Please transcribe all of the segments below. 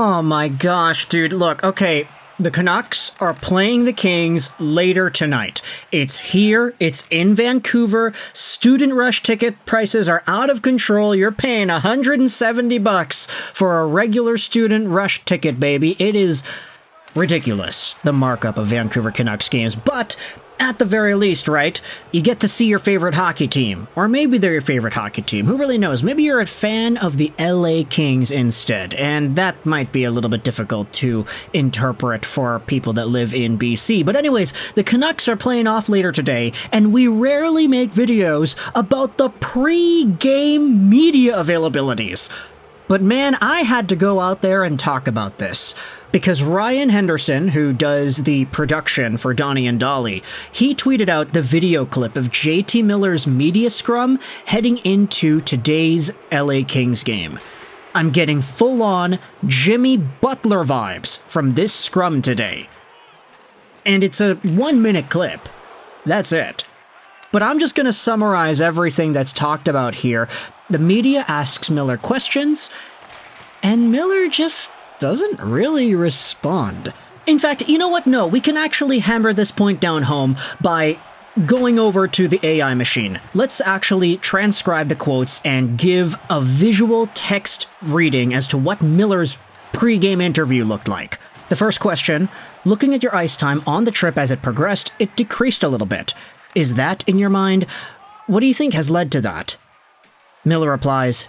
Oh my gosh, dude. Look, okay, the Canucks are playing the Kings later tonight. It's here, it's in Vancouver. Student rush ticket prices are out of control. You're paying $170 for a regular student rush ticket, baby. It is ridiculous, the markup of Vancouver Canucks games, but at the very least, right, you get to see your favorite hockey team. Or maybe they're your favorite hockey team. Who really knows? Maybe you're a fan of the LA Kings instead, and that might be a little bit difficult to interpret for people that live in BC. But anyways, the Canucks are playing off later today, and we rarely make videos about the pre-game media availabilities. But man, I had to go out there and talk about this. Because Ryan Henderson, who does the production for Donnie and Dolly, he tweeted out the video clip of JT Miller's media scrum heading into today's LA Kings game. I'm getting full-on Jimmy Butler vibes from this scrum today. And it's a 1-minute clip. That's it. But I'm just going to summarize everything that's talked about here. The media asks Miller questions, and Miller just doesn't really respond. In fact, you know what? No, we can actually hammer this point down home by going over to the AI machine. Let's actually transcribe the quotes and give a visual text reading as to what Miller's pre-game interview looked like. The first question, looking at your ice time on the trip as it progressed, it decreased a little bit. Is that in your mind? What do you think has led to that? Miller replies,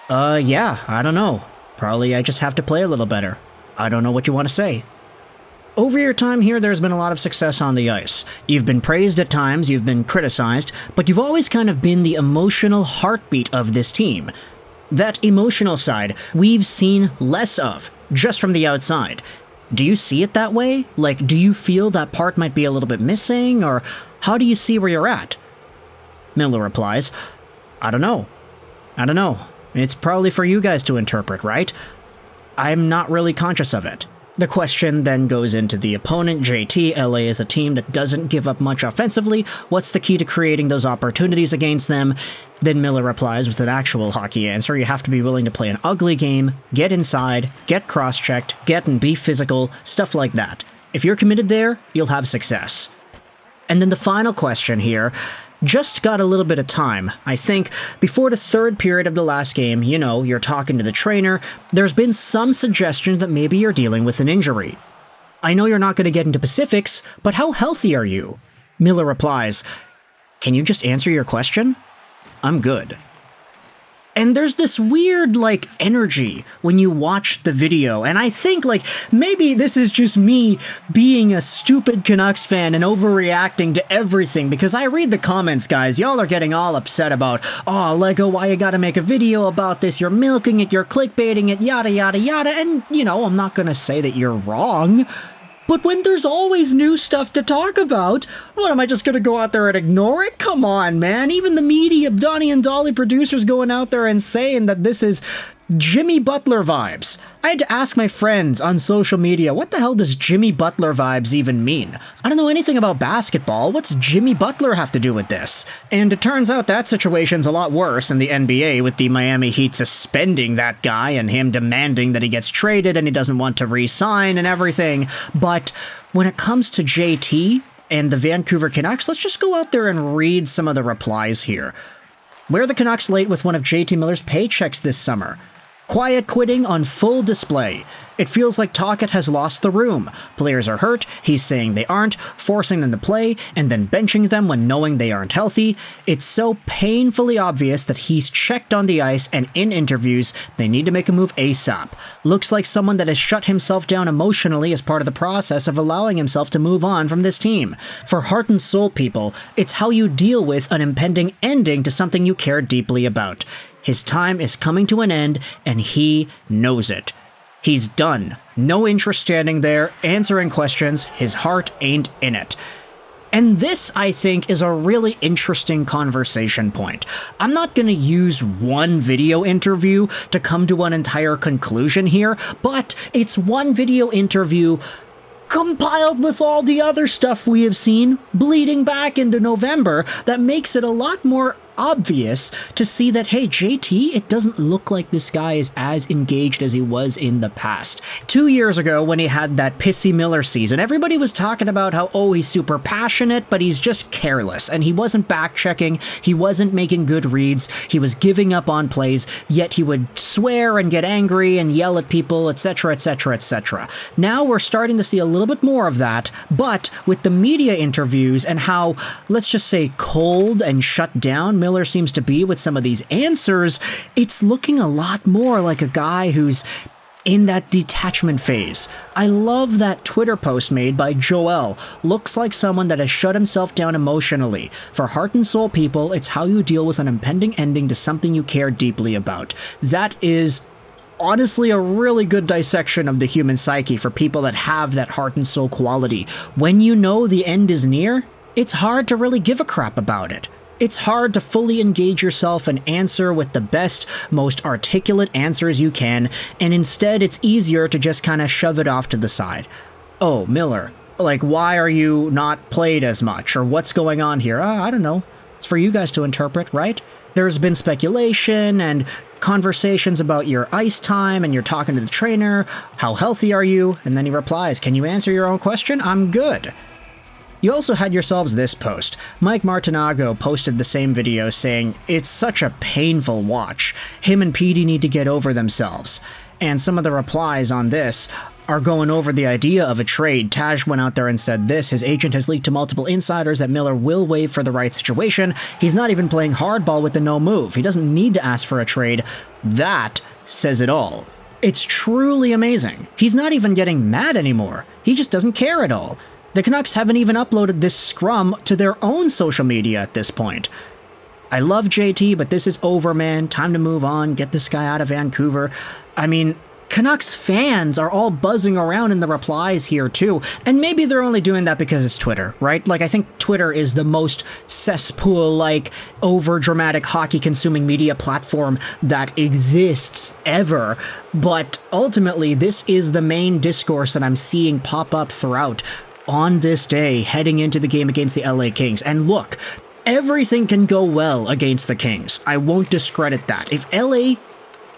yeah, I don't know. Probably I just have to play a little better. I don't know what you want to say. Over your time here, there's been a lot of success on the ice. You've been praised at times, you've been criticized, but you've always kind of been the emotional heartbeat of this team. That emotional side, we've seen less of, just from the outside. Do you see it that way? Like, do you feel that part might be a little bit missing, or how do you see where you're at? Miller replies, I don't know. It's probably for you guys to interpret, right? I'm not really conscious of it. The question then goes into the opponent, JT. LA is a team that doesn't give up much offensively. What's the key to creating those opportunities against them? Then Miller replies with an actual hockey answer. You have to be willing to play an ugly game, get inside, get cross-checked, get and be physical, stuff like that. If you're committed there, you'll have success. And then the final question here, just got a little bit of time. I think before the third period of the last game, you know, you're talking to the trainer, there's been some suggestions that maybe you're dealing with an injury. I know you're not going to get into specifics, but how healthy are you? Miller replies, can you just answer your question? I'm good. And there's this weird, energy when you watch the video, and I think, maybe this is just me being a stupid Canucks fan and overreacting to everything, because I read the comments, guys. Y'all are getting all upset about, oh, Lego, why you gotta make a video about this? You're milking it, you're clickbaiting it, yada, yada, yada, and, I'm not gonna say that you're wrong. But when there's always new stuff to talk about, what, am I just gonna go out there and ignore it? Come on, man. Even the media, Donnie and Dolly producers going out there and saying that this is Jimmy Butler vibes. I had to ask my friends on social media, what the hell does Jimmy Butler vibes even mean? I don't know anything about basketball. What's Jimmy Butler have to do with this? And it turns out that situation's a lot worse in the NBA, with the Miami Heat suspending that guy and him demanding that he gets traded and he doesn't want to re-sign and everything. But when it comes to JT and the Vancouver Canucks, let's just go out there and read some of the replies here. Where are the Canucks late with one of JT Miller's paychecks this summer? Quiet quitting on full display. It feels like Tocchet has lost the room. Players are hurt, he's saying they aren't, forcing them to play, and then benching them when knowing they aren't healthy. It's so painfully obvious that he's checked on the ice, and in interviews, they need to make a move ASAP. Looks like someone that has shut himself down emotionally as part of the process of allowing himself to move on from this team. For heart and soul people, it's how you deal with an impending ending to something you care deeply about. His time is coming to an end, and he knows it. He's done. No interest standing there, answering questions. His heart ain't in it. And this, I think, is a really interesting conversation point. I'm not going to use one video interview to come to an entire conclusion here, but it's one video interview compiled with all the other stuff we have seen bleeding back into November that makes it a lot more obvious to see that, hey, JT, it doesn't look like this guy is as engaged as he was in the past. 2 years ago, when he had that pissy Miller season, everybody was talking about how, oh, he's super passionate, but he's just careless, and he wasn't back-checking, he wasn't making good reads, he was giving up on plays, yet he would swear and get angry and yell at people, etc., etc., etc. Now we're starting to see a little bit more of that, but with the media interviews and how, let's just say, cold and shut down Miller seems to be with some of these answers, it's looking a lot more like a guy who's in that detachment phase. I love that Twitter post made by Joel. Looks like someone that has shut himself down emotionally. For heart and soul people, it's how you deal with an impending ending to something you care deeply about. That is honestly a really good dissection of the human psyche for people that have that heart and soul quality. When you know the end is near, it's hard to really give a crap about it. It's hard to fully engage yourself and answer with the best, most articulate answers you can, and instead it's easier to just kind of shove it off to the side. Oh, Miller, like, why are you not played as much? Or what's going on here? I don't know. It's for you guys to interpret, right? There's been speculation and conversations about your ice time, and you're talking to the trainer. How healthy are you? And then he replies, can you answer your own question? I'm good. You also had yourselves this post. Mike Martinago posted the same video saying, it's such a painful watch. Him and Petey need to get over themselves. And some of the replies on this are going over the idea of a trade. Taj went out there and said this, his agent has leaked to multiple insiders that Miller will waive for the right situation. He's not even playing hardball with the no move. He doesn't need to ask for a trade. That says it all. It's truly amazing. He's not even getting mad anymore. He just doesn't care at all. The Canucks haven't even uploaded this scrum to their own social media at this point. I love JT, but this is over, man. Time to move on. Get this guy out of Vancouver. I mean, Canucks fans are all buzzing around in the replies here too, and maybe they're only doing that because it's Twitter, right? Like, I think Twitter is the most cesspool-like, over-dramatic, hockey-consuming media platform that exists ever, but ultimately, this is the main discourse that I'm seeing pop up throughout on this day, heading into the game against the LA Kings. And look, everything can go well against the Kings. I won't discredit that. If LA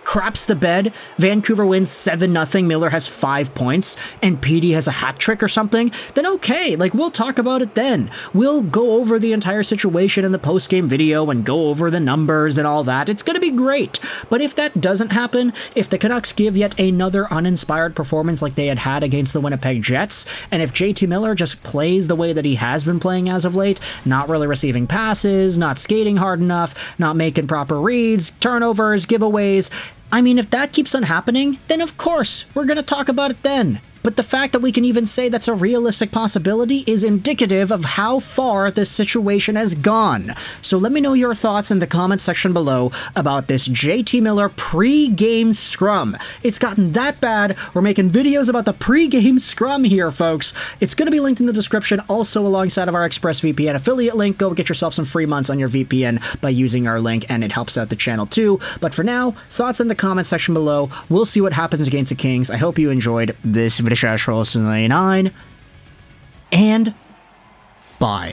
craps the bed, Vancouver wins 7-0, Miller has 5 points, and Petey has a hat trick or something, then okay, like, we'll talk about it then. We'll go over the entire situation in the post-game video and go over the numbers and all that. It's gonna be great. But if that doesn't happen, if the Canucks give yet another uninspired performance like they had against the Winnipeg Jets, and if JT Miller just plays the way that he has been playing as of late, not really receiving passes, not skating hard enough, not making proper reads, turnovers, giveaways, I mean, if that keeps on happening, then of course, we're going to talk about it then. But the fact that we can even say that's a realistic possibility is indicative of how far this situation has gone. So let me know your thoughts in the comment section below about this JT Miller pre-game scrum. It's gotten that bad, we're making videos about the pre-game scrum here, folks. It's going to be linked in the description, also alongside of our ExpressVPN affiliate link. Go get yourself some free months on your VPN by using our link, and it helps out the channel too. But for now, thoughts in the comment section below. We'll see what happens against the Kings. I hope you enjoyed this video. And bye.